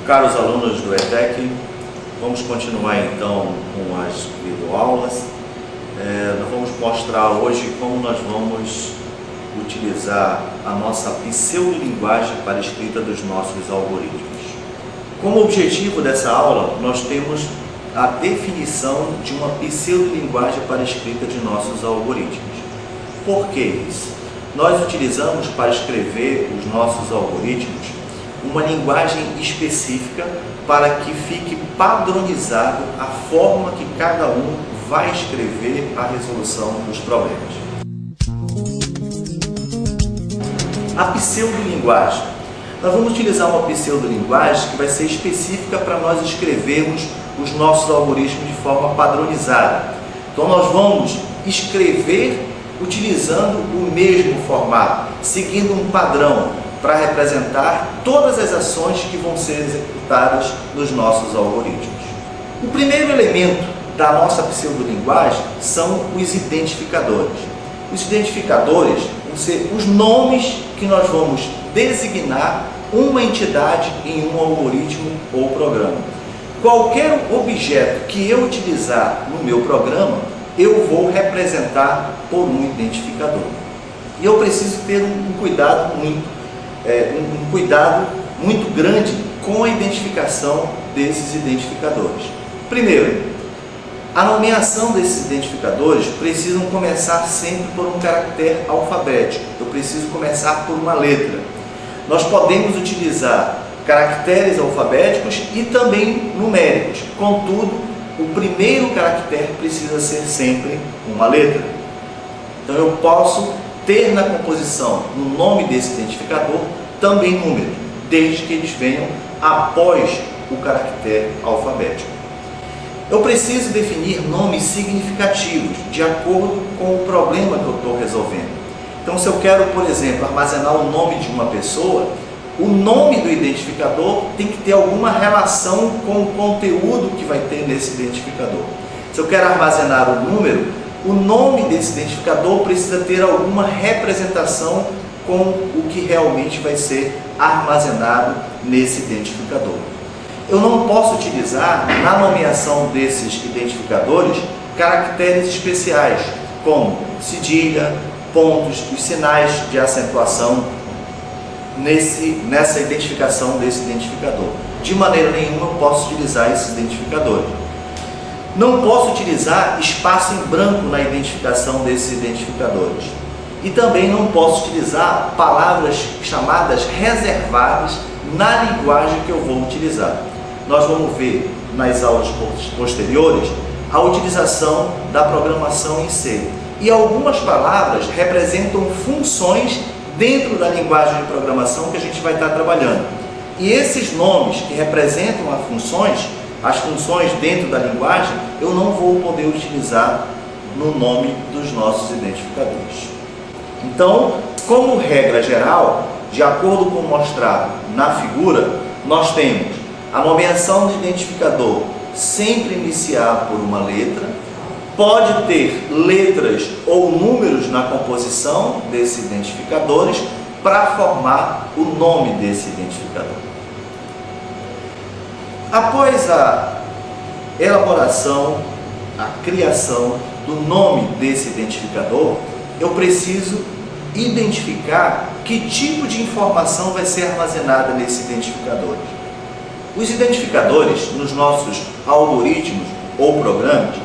Caros alunos do ETEC, vamos continuar então com as videoaulas. Nós vamos mostrar hoje como nós vamos utilizar a nossa pseudolinguagem para a escrita dos nossos algoritmos. Como objetivo dessa aula, nós temos a definição de uma pseudolinguagem para a escrita de nossos algoritmos. Por que isso? Nós utilizamos para escrever os nossos algoritmos uma linguagem específica para que fique padronizado a forma que cada um vai escrever a resolução dos problemas. A pseudolinguagem. Nós vamos utilizar uma pseudolinguagem que vai ser específica para nós escrevermos os nossos algoritmos de forma padronizada. Então nós vamos escrever utilizando o mesmo formato, seguindo um padrão, para representar todas as ações que vão ser executadas nos nossos algoritmos. O primeiro elemento da nossa pseudolinguagem são os identificadores. Os identificadores vão ser os nomes que nós vamos designar uma entidade em um algoritmo ou programa. Qualquer objeto que eu utilizar no meu programa, eu vou representar por um identificador. E eu preciso ter um cuidado muito grande com a identificação desses identificadores. Primeiro, a nomeação desses identificadores precisam começar sempre por um caractere alfabético. Eu preciso começar por uma letra. Nós podemos utilizar caracteres alfabéticos e também numéricos. Contudo, o primeiro caractere precisa ser sempre uma letra. Então eu posso ter na composição, no nome desse identificador, também números, desde que eles venham após o caractere alfabético. Eu preciso definir nomes significativos, de acordo com o problema que eu estou resolvendo. Então, se eu quero, por exemplo, armazenar o nome de uma pessoa, o nome do identificador tem que ter alguma relação com o conteúdo que vai ter nesse identificador. Se eu quero armazenar o número, o nome desse identificador precisa ter alguma representação com o que realmente vai ser armazenado nesse identificador. Eu não posso utilizar na nomeação desses identificadores caracteres especiais, como cedilha, pontos, os sinais de acentuação nessa identificação desse identificador. De maneira nenhuma eu posso utilizar esses identificadores. Não posso utilizar espaço em branco na identificação desses identificadores. E também não posso utilizar palavras chamadas reservadas na linguagem que eu vou utilizar. Nós vamos ver nas aulas posteriores a utilização da programação em C. E algumas palavras representam funções dentro da linguagem de programação que a gente vai estar trabalhando. E esses nomes que representam as funções dentro da linguagem, eu não vou poder utilizar no nome dos nossos identificadores. Então, como regra geral, de acordo com o mostrado na figura, nós temos a nomeação do identificador sempre iniciar por uma letra, pode ter letras ou números na composição desses identificadores para formar o nome desse identificador. Após a elaboração, a criação do nome desse identificador, eu preciso identificar que tipo de informação vai ser armazenada nesses identificadores. Os identificadores nos nossos algoritmos ou programas,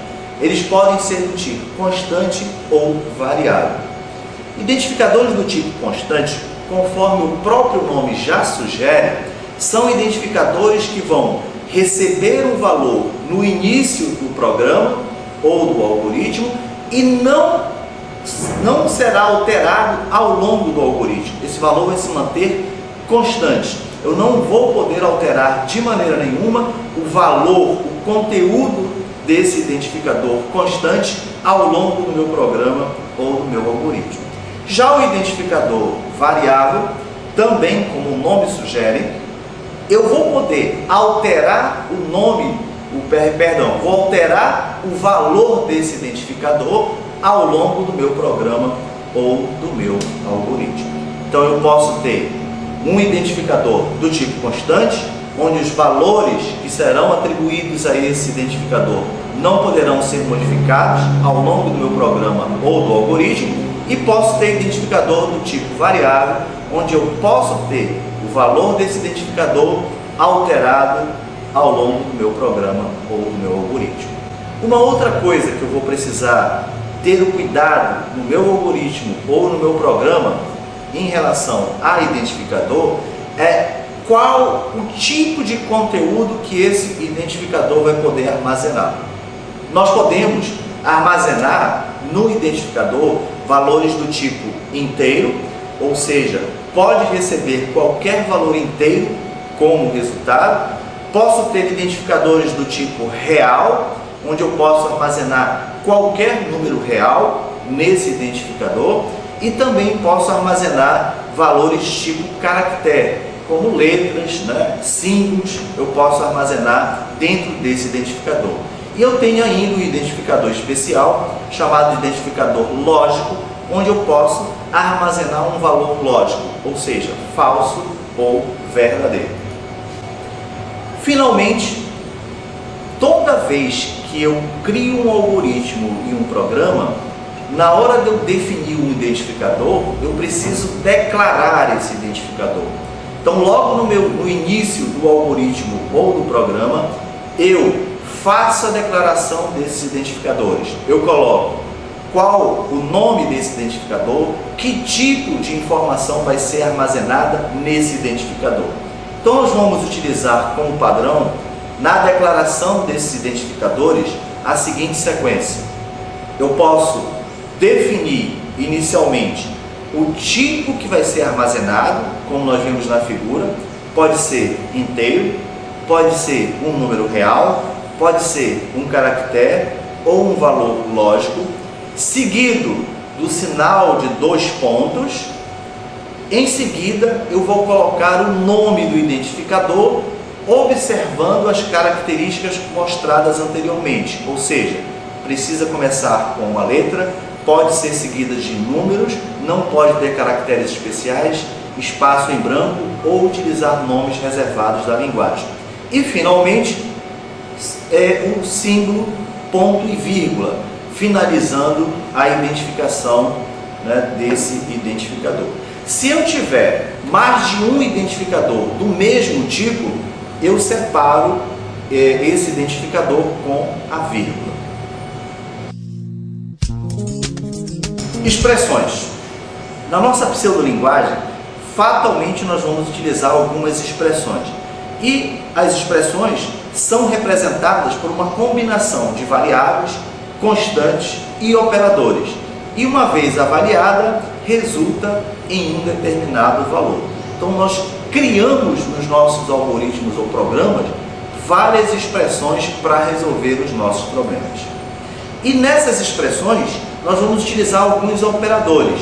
eles podem ser do tipo constante ou variável. Identificadores do tipo constante, conforme o próprio nome já sugere, são identificadores que vão receber um valor no início do programa ou do algoritmo e não será alterado ao longo do algoritmo. Esse valor vai se manter constante. Eu não vou poder alterar de maneira nenhuma o valor, o conteúdo desse identificador constante ao longo do meu programa ou do meu algoritmo. Já o identificador variável, também como o nome sugere, eu vou poder alterar o nome, vou alterar o valor desse identificador ao longo do meu programa ou do meu algoritmo. Então eu posso ter um identificador do tipo constante, onde os valores que serão atribuídos a esse identificador não poderão ser modificados ao longo do meu programa ou do algoritmo, e posso ter identificador do tipo variável, onde eu posso ter o valor desse identificador alterado ao longo do meu programa ou do meu algoritmo. Uma outra coisa que eu vou precisar ter o cuidado no meu algoritmo ou no meu programa em relação a identificador é qual o tipo de conteúdo que esse identificador vai poder armazenar. Nós podemos armazenar no identificador valores do tipo inteiro, ou seja, pode receber qualquer valor inteiro como resultado. Posso ter identificadores do tipo real, onde eu posso armazenar qualquer número real nesse identificador, e também posso armazenar valores tipo caractere, como letras, símbolos, eu posso armazenar dentro desse identificador. E eu tenho ainda um identificador especial, chamado de identificador lógico, onde eu posso armazenar um valor lógico, ou seja, falso ou verdadeiro. Finalmente, toda vez que eu crio um algoritmo e um programa, na hora de eu definir um identificador, eu preciso declarar esse identificador. Então, logo no início do algoritmo ou do programa, eu faço a declaração desses identificadores. Eu coloco qual o nome desse identificador, que tipo de informação vai ser armazenada nesse identificador. Então, nós vamos utilizar como padrão, na declaração desses identificadores, a seguinte sequência. Eu posso definir inicialmente o tipo que vai ser armazenado, como nós vimos na figura. Pode ser inteiro, pode ser um número real, pode ser um caractere ou um valor lógico, seguido do sinal de 2 pontos. Em seguida, eu vou colocar o nome do identificador, observando as características mostradas anteriormente, ou seja, precisa começar com uma letra, pode ser seguida de números, não pode ter caracteres especiais, espaço em branco ou utilizar nomes reservados da linguagem. E finalmente, o símbolo ponto e vírgula, finalizando a identificação desse identificador. Se eu tiver mais de um identificador do mesmo tipo, eu separo esse identificador com a vírgula. Expressões. Na nossa pseudolinguagem, fatalmente nós vamos utilizar algumas expressões. E as expressões são representadas por uma combinação de variáveis, constantes e operadores. E uma vez avaliada, resulta em um determinado valor. Então nós criamos nos nossos algoritmos ou programas várias expressões para resolver os nossos problemas. E nessas expressões nós vamos utilizar alguns operadores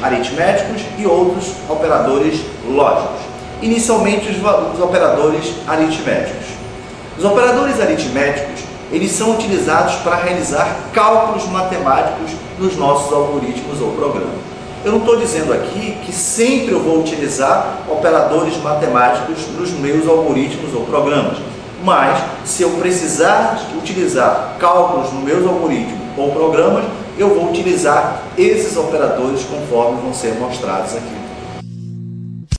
aritméticos e outros operadores lógicos. Inicialmente os operadores aritméticos. Os operadores aritméticos, eles são utilizados para realizar cálculos matemáticos nos nossos algoritmos ou programas. Eu não estou dizendo aqui que sempre eu vou utilizar operadores matemáticos nos meus algoritmos ou programas, mas se eu precisar utilizar cálculos nos meus algoritmos ou programas, eu vou utilizar esses operadores conforme vão ser mostrados aqui.